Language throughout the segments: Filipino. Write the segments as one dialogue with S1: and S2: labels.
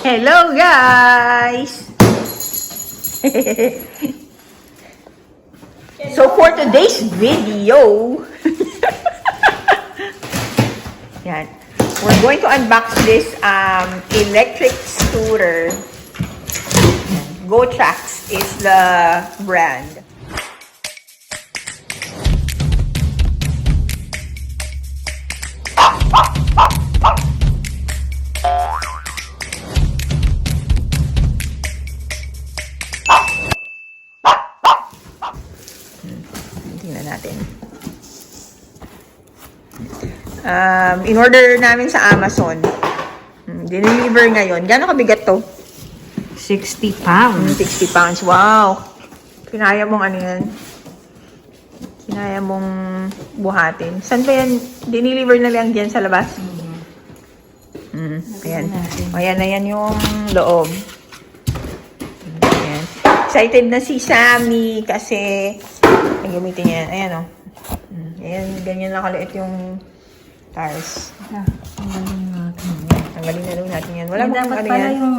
S1: Hello guys! So for today's video, yan, we're going to unbox this electric scooter. GoTrax is the brand. Tingnan natin. In-order namin sa Amazon. Deliver ngayon. Gano'ng kabigat to?
S2: 60 pounds.
S1: 60 pounds. Wow! Kinaya mong ano yan? Kinaya mong buhatin. Saan ba yan? Dineliver na lang dyan sa labas? Ayan. Ayan na yan yung loob. Ayan. Excited na si Sammy kasi ay gamitin yan. Ayan o. Ayan, ganyan lang kaliit yung tires. Tanggalin na lang natin yan. Wala mo
S2: dapat
S1: ano
S2: pala
S1: yan.
S2: yung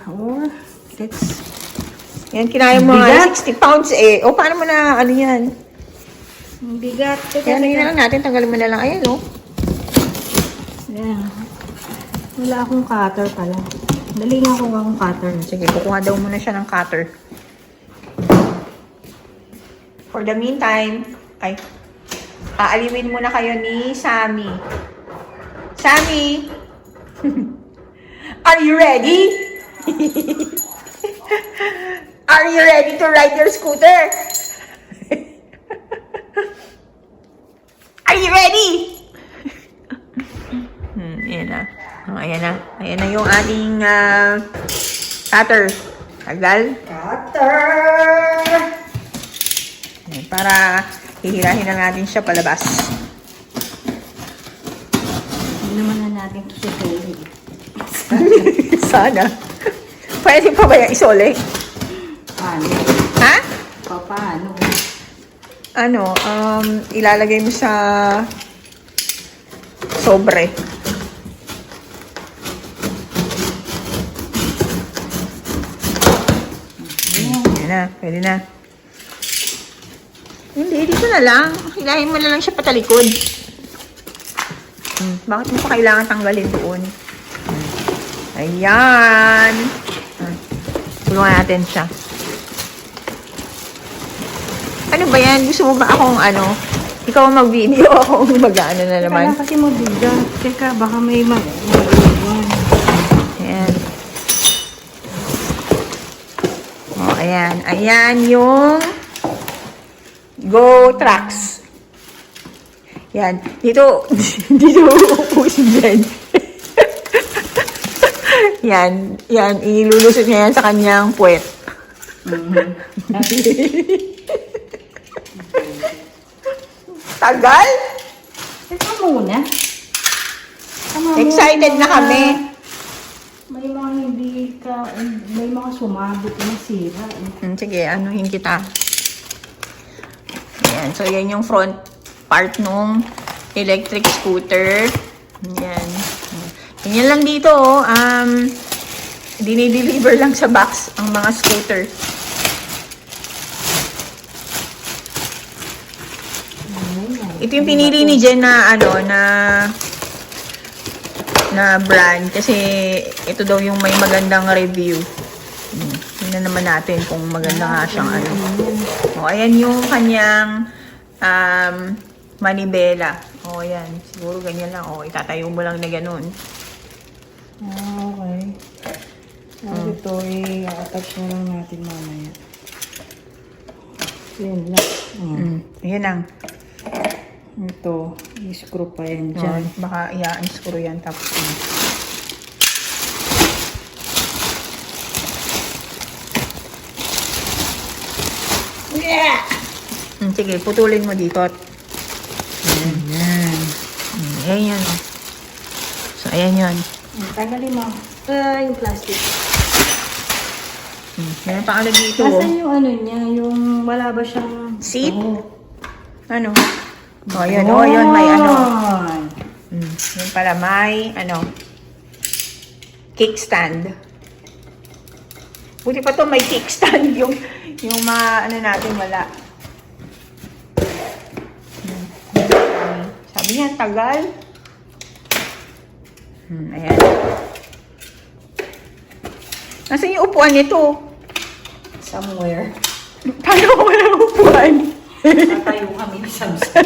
S2: or it's
S1: Yan, kinaya mo nga 60 pounds eh. O, paano mo na ano yan?
S2: bigat.
S1: Kaya na lang natin. Tanggalin mo na lang. Ayan o.
S2: Ayan. Wala akong cutter pala. Dali nga kung akong cutter.
S1: Sige, kukuha daw muna siya ng cutter. For the meantime, aaliwin muna kayo ni Sammy. Sammy! Are you ready? Are you ready to ride your scooter? Are you ready? Ayan na. Oh, ayan na. Ayan na yung ating cutter. Tagal. Cutter! Ayan, para hihirahin na natin siya palabas.
S2: Hindi naman na natin ito sisuli.
S1: Sana. Pwede pa ba yung isole?
S2: Paano?
S1: Ha?
S2: Paano?
S1: Ano, ilalagay mo sa sobre. Ayan na, pwede na. Hindi, dito na lang. Hilahin mo na lang siya patalikod. Bakit mo pa kailangan tanggalin doon? Ayan. Tulungan natin siya. Ano ba yan? Gusto mo ba akong ano? Ikaw mag-video, akong mag-ano na naman?
S2: Kaya kasi mo bigat. Teka, baka may
S1: Ayan. O, ayan. Ayan yung GoTrax. Yan. Dito uupo si Jen. Yan. Yan. Ilulusot niya yan sa kanyang puwet. Tagal?
S2: Ito muna.
S1: Excited na kami.
S2: May mga may mga sumabot na sira.
S1: Sige, anuhin kita. Ayan. So, yan yung front part nung electric scooter. Ayan. Ganyan lang dito, oh. Dinideliver lang sa box ang mga scooter. Ito yung pinili ni Jen na ano na brand kasi ito daw yung may magandang review. Tingnan naman natin kung maganda nga siyang ano. O, ayan yung kanyang manibela. O, ayan. Siguro ganyan lang. O, itatayo mo lang na ganun.
S2: Okay. Ito i-attach na lang natin mamaya. Yan lang.
S1: Ayan lang.
S2: Ito, i-screw pa yan
S1: O,
S2: dyan.
S1: baka i-screw yan tapos yeah! Sige, putulin mo dito.
S2: Ayan.
S1: Ayan yun. So, ayan yun.
S2: Tagalin mo. Yung plastic.
S1: Meron pa ano dito.
S2: Nasaan yung ano niya? Yung wala ba siyang...
S1: Seat? Ano? O, yun. O, yun. May ano. Yan pala may, kickstand. Buti pa to may kickstand. Yung mga, natin, wala. Sabi niya, tagal. Ayan. Nasaan yung upuan nito?
S2: Somewhere.
S1: Paano ko wala upuan?
S2: Tatayo kami ni Samson.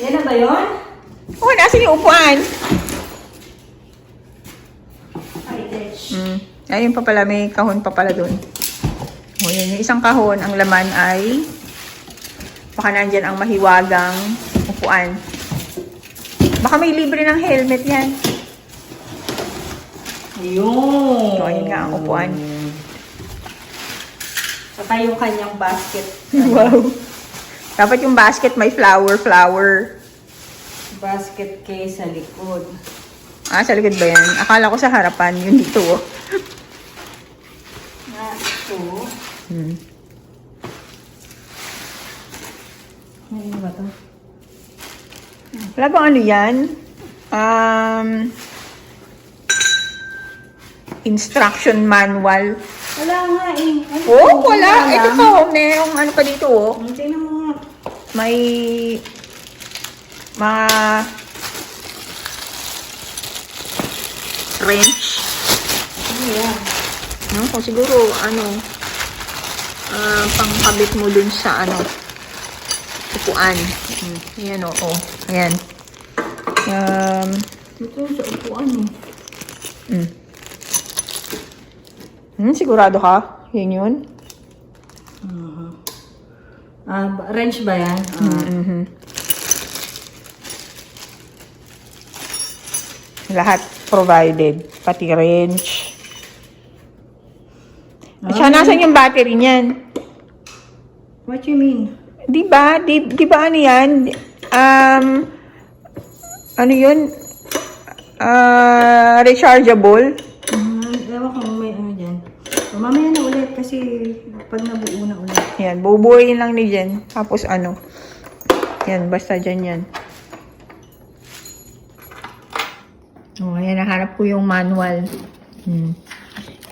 S2: Yan na ba yun?
S1: Oo, nasaan yung upuan?
S2: Ay, Dish.
S1: Ayun pa pala, may kahon pa pala dun. O, yun, yung isang kahon, ang laman ay baka nandyan ang mahiwagang upuan. Baka may libre ng helmet yan.
S2: Ayun.
S1: So, ayun nga ang upuan.
S2: Saka yung kanyang basket.
S1: Wow. Dapat yung basket may flower.
S2: Basket case sa likod.
S1: Ah, sa likod ba yan? Akala ko sa harapan. Yun dito.
S2: Na ito. Ano ba ito?
S1: Wala bang ano yan? Instruction manual.
S2: Wala nga eh.
S1: Wala. Ito pa, merong ano pa dito,
S2: Tingnan mo nga.
S1: May mga wrench.
S2: Ano yan?
S1: Kung siguro, pangkabit mo dun sa, upuan. Ayan, oo. Ayan.
S2: Ito sa upuan eh.
S1: Sigurado ka? Yan yun?
S2: Wrench ba yan?
S1: Lahat provided. Pati wrench. At saka nasan yung battery niyan?
S2: What you mean?
S1: Di ba ano yan? Ano yun? Rechargeable?
S2: Ewan ko may ano dyan. Mamaya na ulit kasi pag nabuo na ulit.
S1: Yan, bubuhayin lang ni Jen. Tapos yan, basta dyan yan. Ayan, nahanap ko yung manual.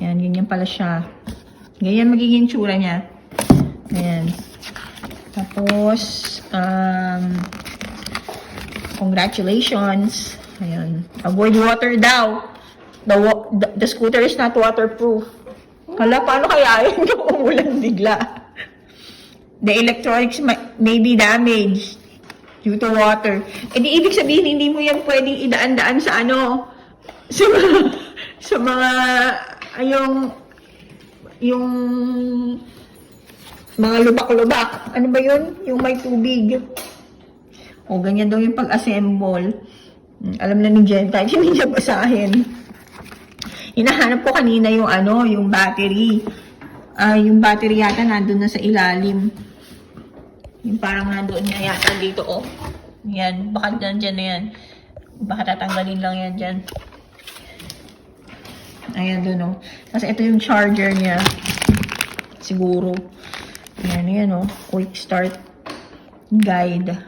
S1: Yan, ganyan pala siya. Ganyan magiging tsura niya. Ayan. Tapos, congratulations. Ayan. Avoid water daw. The scooter is not waterproof. Hala, paano kaya yun kung umulan bigla? The electronics may be damaged due to water. Eh di ibig sabihin, hindi mo yan pwedeng idaan-daan sa sa mga, yung mga lubak-lubak. Ano ba yun? Yung may tubig. O, ganyan daw yung pag-assemble. Alam na ni Jen, kahit hindi niya basahin. Hinahanap ko kanina yung yung battery. Yung battery yata nandun na sa ilalim. Yung parang nandun na yata dito, oh. Yan, baka dyan na yan. Baka tatanggalin lang yan dyan. Ayan dun, oh. Kasi ito yung charger niya. Siguro. Yan, oh. Quick start guide.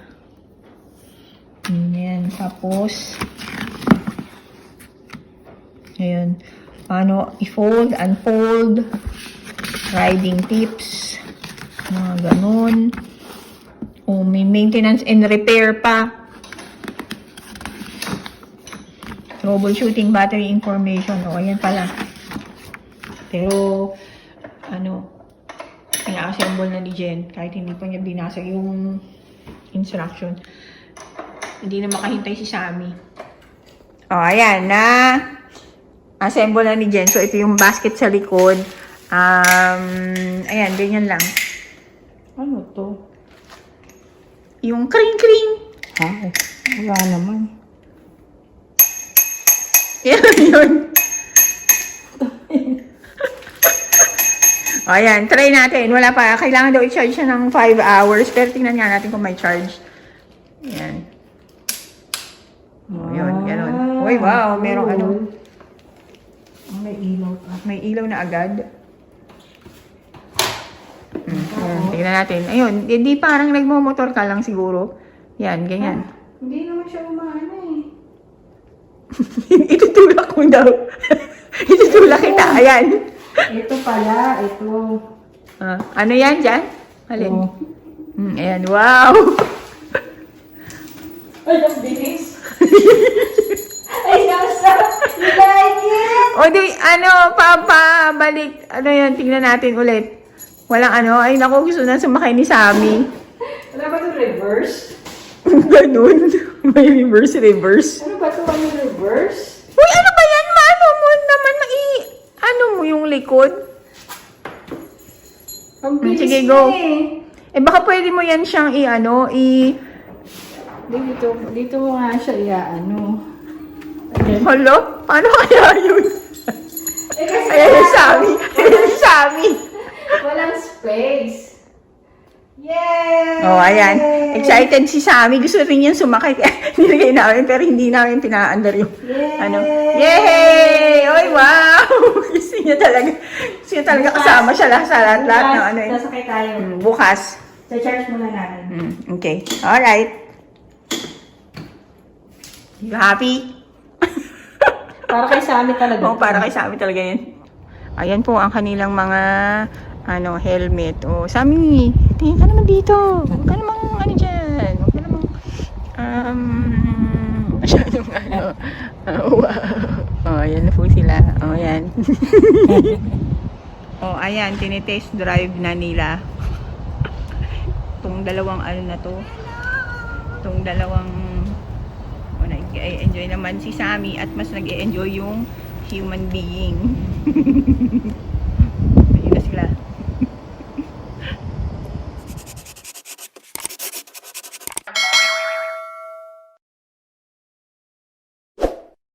S1: Yan, tapos ayan, paano i-fold, unfold, riding tips, mga ganun. O, may maintenance and repair pa. Troubleshooting battery information. O, ayan pala. Pero, ina-assemble na ni Jen. Kahit hindi pa niya binasa yung instruction. Hindi na makahintay si Sammy. O, ayan na. Assemble na ni Jen. So, ito yung basket sa likod. Ayan, ganyan lang.
S2: Ano to?
S1: Yung kring-kring.
S2: Wala naman.
S1: Yan yun. O, ayan. Try natin. Wala pa. Kailangan daw i-charge siya ng 5 hours. Pero tingnan nga natin kung may charge. Ayan. O, yun. Ganun. Uy, wow. Merong
S2: May ilaw pa.
S1: May ilaw na agad. Tingnan natin. Ayun. Hindi parang nagmo-motor ka lang siguro. Yan, ganyan.
S2: Hindi naman siya umaano eh.
S1: Itutulak mo daw. Itutulak kita. Ayan.
S2: Ito pala, ito.
S1: Ano yan dyan? Alin?
S2: Oh.
S1: Ayan, wow.
S2: Ay, ang bilis. Ay, nasa. You like it?
S1: O di, ano, balik. Ano yan, tingnan natin ulit. Walang ano, ay naku, gusto na sumakay ni Sammy.
S2: Wala ba ito reverse?
S1: Ganun. May reverse.
S2: Ano ba ito? Ano reverse?
S1: Uy, ano ba yan? Maano mo naman ano mo yung likod?
S2: Ang bilis
S1: Sige, go.
S2: eh.
S1: Baka pwede mo yan siyang
S2: Dito mo nga siya iaano.
S1: Hello? Paano kaya yun?
S2: Eh, kasi
S1: Ayan yung Sammy. Ayan yung Sammy.
S2: walang space. Yay!
S1: Oh, ayan. Excited si Sammy. Gusto rin yan sumakay. Nilagay namin pero hindi namin pinaandar yung ano. Yay! Oy, wow! Gusto niya talaga. Gusto niya talaga kasama siya sa lahat ng ano.
S2: Sasakay tayo.
S1: Bukas.
S2: Sa-charge muna natin.
S1: Okay. Alright. You happy?
S2: Para kay Sammy talaga.
S1: Oo, para kay Sammy talaga yan. Ayan po ang kanilang mga helmet. Oh, Sammy, tingin ka naman dito. Huwag ka namang dyan. Huwag ka namang masyadong wow. Oh, ayan na po sila. Oh, ayan. Oh, ayan, tinitest drive na nila. Itong dalawang na to. Itong dalawang nag-enjoy naman si Sammy at mas nag-enjoy yung human being.